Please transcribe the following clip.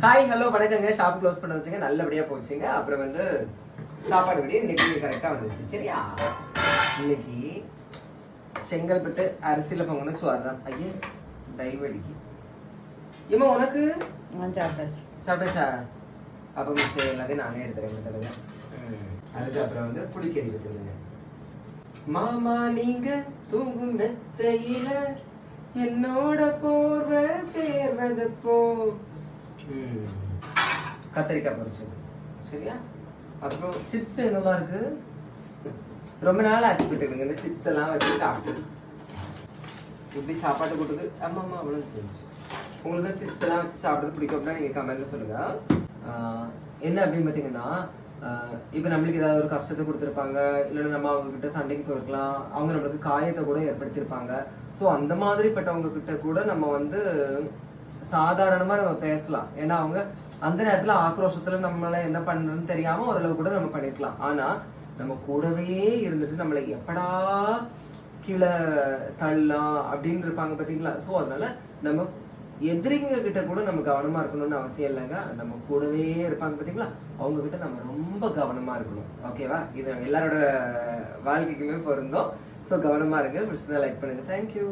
Hi hello வணக்கங்க. Shop close பண்ண வச்சுங்க, நல்லபடியா போச்சுங்க. அப்புறம் வந்து சாப்பாடு விடிய இன்னைக்கு கரெக்டா வந்துச்சு. சரியா, இன்னைக்கு செங்கல்பட்டு அரிசியில பொங்கணும் சோறு தான். ஐயே டைவடிக்கு ஏமா உனக்கு சாப்பிட்டாச்சா? அப்ப மிச்சம் எல்லாத்தையும் நானே எடுத்துறேன். அதுக்கு அப்புறம் வந்து புளிக்கறி விட்டுருங்க. மாமா நீங்க தூங்கும் மெத்தையில என்னோட போர்வை சேர்வது போ. கத்திரிக்காய் பொரிச்சது. சரியா, அப்புறம் சிப்ஸ் என்னமா இருக்கு, ரொம்ப நாள் ஆச்சு போயிட்டு இந்த சிப்ஸ் எல்லாம் வச்சு சாப்பிட்டு இப்படி சாப்பாட்டு கூட்டுக்கு. ஆமா ஆமா அவ்வளவு போயிடுச்சு. உங்களுக்கு சிப்ஸ் எல்லாம் வச்சு சாப்பிட்றது பிடிக்கும் அப்படின்னா நீங்க கமெண்ட்ல சொல்லுங்க. என்ன அப்படின்னு பாத்தீங்கன்னா, இப்ப நம்மளுக்கு ஏதாவது ஒரு கஷ்டத்தை கொடுத்துருப்பாங்க, இல்லைன்னா நம்ம அவங்க கிட்ட சண்டைக்கு போயிருக்கலாம், அவங்க நம்மளுக்கு காயத்தை கூட ஏற்படுத்தியிருப்பாங்க. ஸோ அந்த மாதிரிப்பட்டவங்க கிட்ட கூட நம்ம வந்து சாதாரணமா நம்ம பேசலாம். ஏன்னா அவங்க அந்த நேரத்துல ஆக்ரோஷத்துல நம்மள என்ன பண்றதுன்னு தெரியாம ஓரளவு கூட நம்ம பண்ணிருக்கலாம். ஆனா நம்ம கூடவே இருந்துட்டு நம்மளை எப்படா கீழே தள்ளலாம் அப்படின்னு இருப்பாங்க பாத்தீங்களா. ஸோ அதனால நம்ம எதிரிங்க கிட்ட கூட நம்ம கவனமா இருக்கணும்னு அவசியம் இல்லைங்க. நம்ம கூடவே இருப்பாங்க பாத்தீங்களா, அவங்க கிட்ட நம்ம ரொம்ப கவனமா இருக்கணும். ஓகேவா, இது எல்லாரோட வாழ்க்கைக்குமே பொருந்தும். ஸோ கவனமா இருங்க. பிடிச்சதா லைக் பண்ணுங்க. தேங்க்யூ.